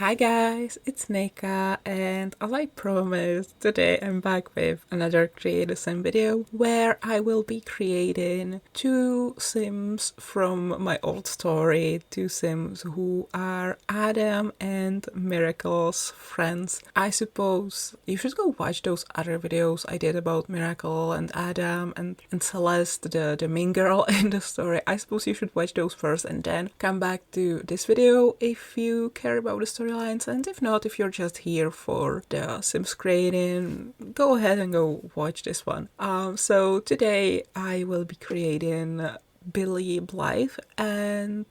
Hi guys, it's Nika, and as I promised, today I'm back with another Create a Sim video where I will be creating two Sims from my old story, two Sims who are Adam and Miracle's friends. I suppose you should go watch those other videos I did about Miracle and Adam and Celeste, the main girl in the story. I suppose you should watch those first and then come back to this video if you care about the storylines, and if not, if you're just here for the Sims creating, go ahead and go watch this one. So today I will be creating Billy Blythe and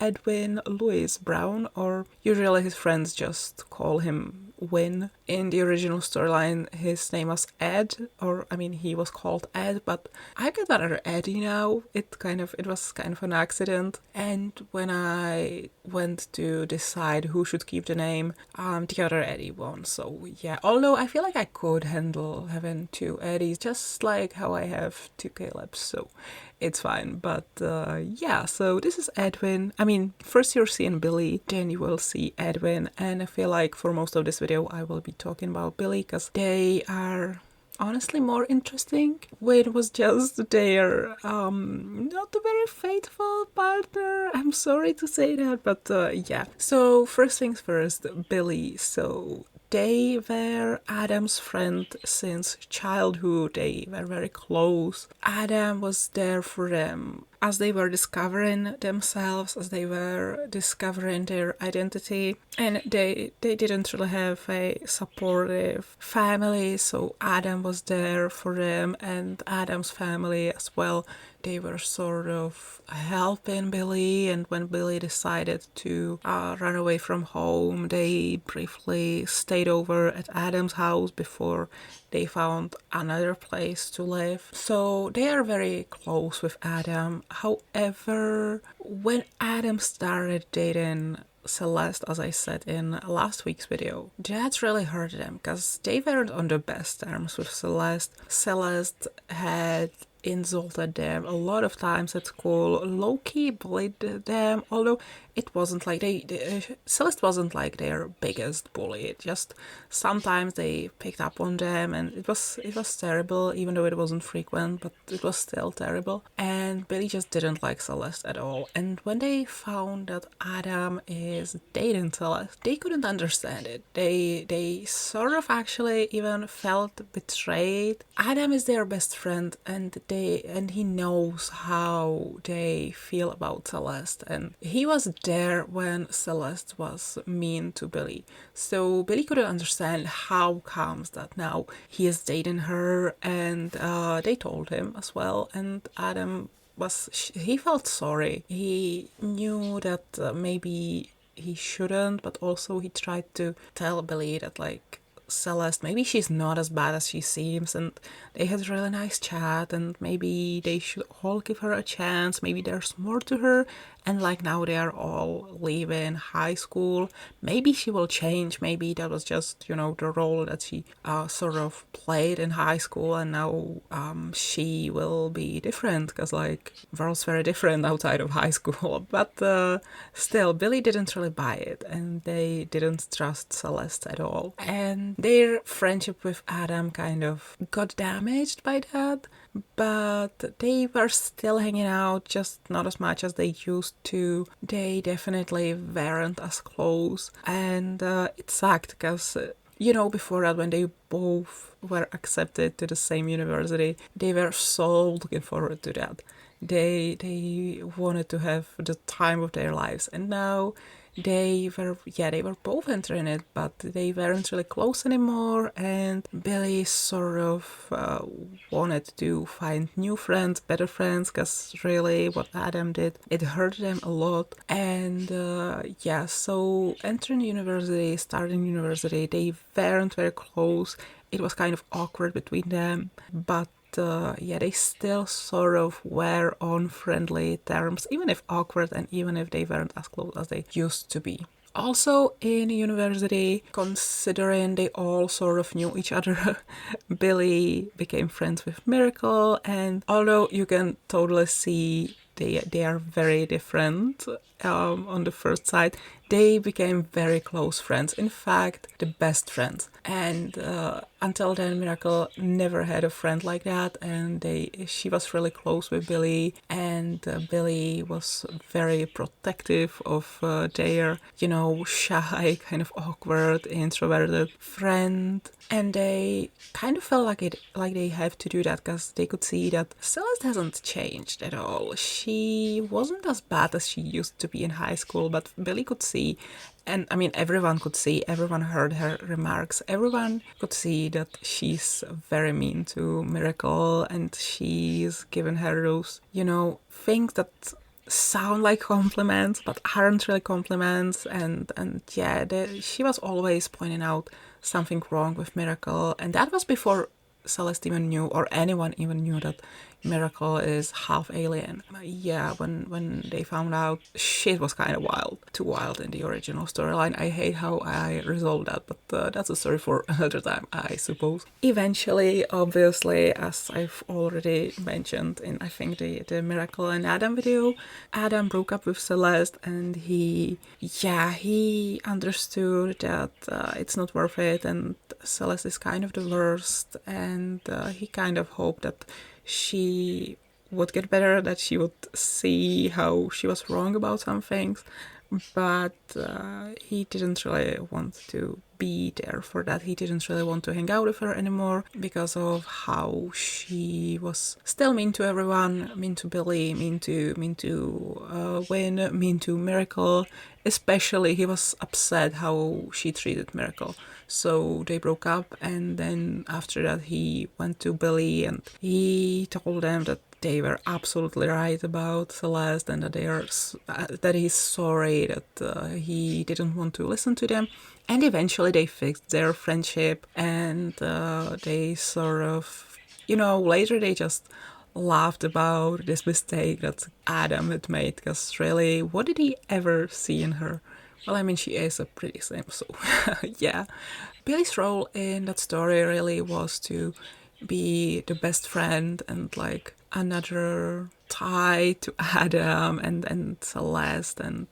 Edwin Louis Brown, or usually his friends just call him Win. In the original storyline, his name was Ed, or I mean, he was called Ed, but I got another Eddie now. It was kind of an accident. And when I went to decide who should keep the name, the other Eddie won. So yeah, although I feel like I could handle having two Eddies, just like how I have two Calebs, so it's fine. But yeah, so this is Edwin. I mean, first you're seeing Billy, then you will see Edwin, and I feel like for most of this video I will be talking about Billy because they are honestly more interesting. Wade was just their not a very faithful partner. I'm sorry to say that, but yeah. So first things first, Billy. So they were Adam's friend since childhood. They were very close. Adam was there for them as they were discovering themselves, as they were discovering their identity, and they didn't really have a supportive family, so Adam was there for them, and Adam's family as well. They were sort of helping Billy, and when Billy decided to run away from home, they briefly stayed over at Adam's house before they found another place to live. So they are very close with Adam. However, when Adam started dating Celeste, as I said in last week's video, that really hurt them because they weren't on the best terms with Celeste. Celeste had insulted them a lot of times at school, low-key bullied them, although it wasn't like Celeste wasn't like their biggest bully. It just sometimes they picked up on them, and it was terrible, even though it wasn't frequent, but it was still terrible. And Billy just didn't like Celeste at all. And when they found that Adam is dating Celeste, they couldn't understand it. They sort of actually even felt betrayed. Adam is their best friend, and he knows how they feel about Celeste, and he was there when Celeste was mean to Billy. So Billy couldn't understand how comes that now he is dating her, and they told him as well, and Adam he felt sorry. He knew that maybe he shouldn't, but also he tried to tell Billy that like Celeste, maybe she's not as bad as she seems, and they had a really nice chat, and maybe they should all give her a chance. Maybe there's more to her, and like now they are all leaving high school. Maybe she will change. Maybe that was just, you know, the role that she sort of played in high school, and now she will be different because like world's very different outside of high school. But still, Billy didn't really buy it, and they didn't trust Celeste at all, and their friendship with Adam kind of got damaged by that, but they were still hanging out, just not as much as they used to. They definitely weren't as close, and it sucked because you know, before that, when they both were accepted to the same university, they were so looking forward to that. They wanted to have the time of their lives, and now they were both entering it, but they weren't really close anymore, and Billy sort of wanted to find new friends, better friends, because really what Adam did, it hurt them a lot. And so entering university, starting university, they weren't very close. It was kind of awkward between them, but they still sort of were on friendly terms, even if awkward and even if they weren't as close as they used to be. Also in university, considering they all sort of knew each other, Billy became friends with Miracle, and although you can totally see they are very different on the first sight. They became very close friends. In fact, the best friends. And until then, Miracle never had a friend like that. And she was really close with Billie. And Billie was very protective of their, shy, kind of awkward, introverted friend. And they kind of felt like they have to do that because they could see that Celeste hasn't changed at all. She wasn't as bad as she used to be in high school, but Billie could see, and I mean everyone could see, everyone heard her remarks, everyone could see that she's very mean to Miracle, and she's given her those, things that sound like compliments but aren't really compliments, and yeah, she was always pointing out something wrong with Miracle, and that was before Celeste even knew, or anyone even knew, that Miracle is half alien. Yeah, when they found out, shit was kind of wild. Too wild in the original storyline. I hate how I resolved that, but that's a story for another time, I suppose. Eventually, obviously, as I've already mentioned in, I think, the Miracle and Adam video, Adam broke up with Celeste, and he understood that it's not worth it, and Celeste is kind of the worst, and he kind of hoped that she would get better, that she would see how she was wrong about some things, but he didn't really want to be there for that. He didn't really want to hang out with her anymore because of how she was still mean to everyone, mean to Billie, mean to Win, mean to Miracle. Especially he was upset how she treated Miracle. So they broke up, and then after that he went to Billie and he told them that they were absolutely right about Celeste, and that he's sorry that he didn't want to listen to them. And eventually they fixed their friendship, and they sort of, later they just laughed about this mistake that Adam had made, because really, what did he ever see in her? Well, I mean, she is a pretty sim, so yeah. Billie's role in that story really was to be the best friend and like another tie to Adam and Celeste, and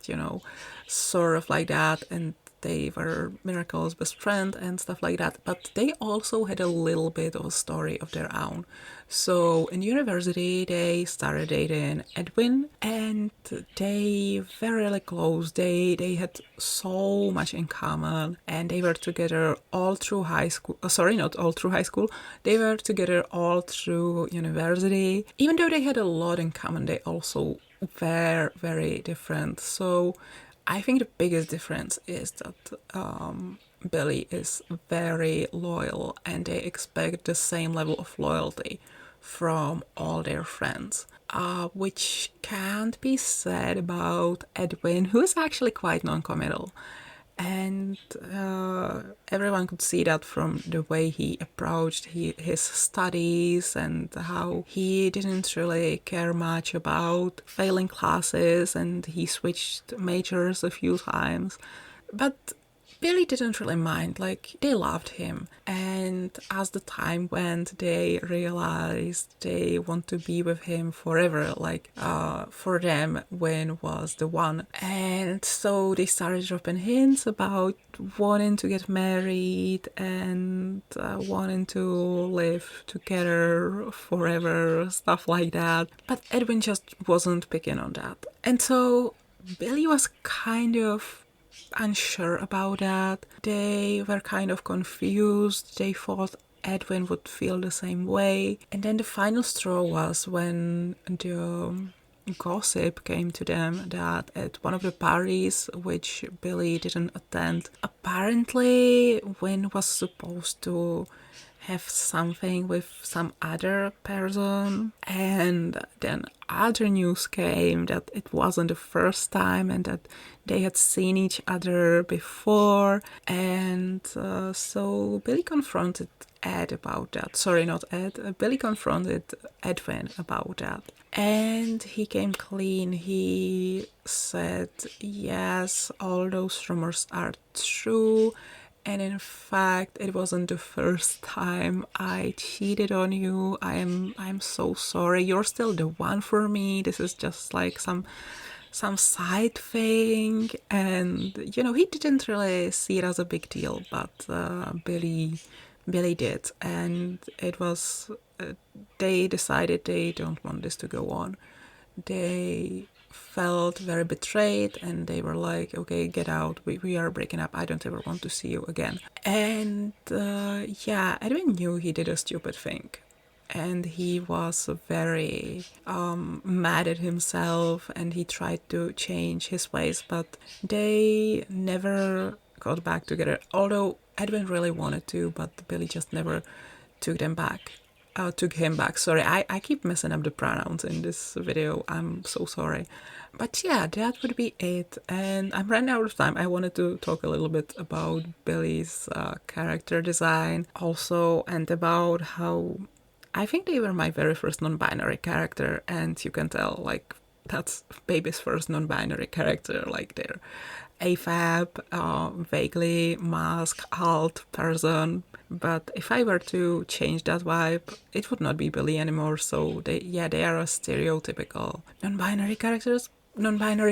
sort of like that, and they were Miracle's best friend and stuff like that, but they also had a little bit of a story of their own. So in university they started dating Edwin, and they were really close. They had so much in common, and they were together all through high school. Sorry, not all through high school. They were together all through university. Even though they had a lot in common, they also were very different. So I think the biggest difference is that Billie is very loyal, and they expect the same level of loyalty from all their friends, which can't be said about Edwin, who is actually quite non-committal. And everyone could see that from the way he approached his studies, and how he didn't really care much about failing classes, and he switched majors a few times. But Billie didn't really mind, like, they loved him, and as the time went, they realized they want to be with him forever, like, for them, Win was the one. And so they started dropping hints about wanting to get married and wanting to live together forever, stuff like that. But Edwin just wasn't picking on that. And so Billie was kind of unsure about that. They were kind of confused. They thought Edwin would feel the same way. And then the final straw was when the gossip came to them that at one of the parties, which Billie didn't attend, apparently Win was supposed to have something with some other person, and then other news came that it wasn't the first time, and that they had seen each other before. And so Billie confronted Ed about that. Sorry, not Ed. Billie confronted Edwin about that, and he came clean. He said, yes, all those rumors are true, And in fact, it wasn't the first time I cheated on you. I'm so sorry. You're still the one for me. This is just like some side thing, and you know, he didn't really see it as a big deal, but Billy did, and it was they decided they don't want this to go on. They felt very betrayed, and they were like, okay, get out, we are breaking up, I don't ever want to see you again. And yeah, Edwin knew he did a stupid thing, and he was very mad at himself, and he tried to change his ways, but they never got back together, although Edwin really wanted to, but Billy just never took them back. Took him back. Sorry, I keep messing up the pronouns in this video. I'm so sorry. But yeah, that would be it. And I'm running out of time. I wanted to talk a little bit about Billy's character design also, and about how I think they were my very first non-binary character, and you can tell, like, that's Baby's first non-binary character, like they're AFAB, vaguely mask, alt person. But if I were to change that vibe, it would not be Billy anymore. So they are a stereotypical non-binary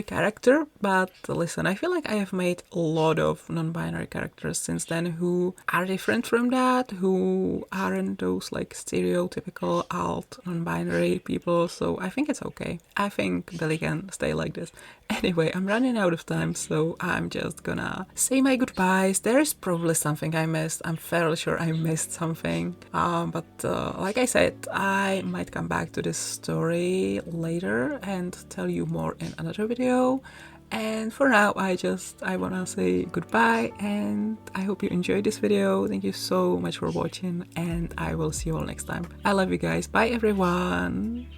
character, but listen, I feel like I have made a lot of non-binary characters since then who are different from that, who aren't those like stereotypical alt non-binary people, so I think it's okay. I think Billy can stay like this. Anyway, I'm running out of time, so I'm just gonna say my goodbyes. There is probably something I missed. I'm fairly sure I missed something. But like I said, I might come back to this story later and tell you more in another video. And for now, I wanna say goodbye, and I hope you enjoyed this video. Thank you so much for watching, and I will see you all next time. I love you guys. Bye everyone.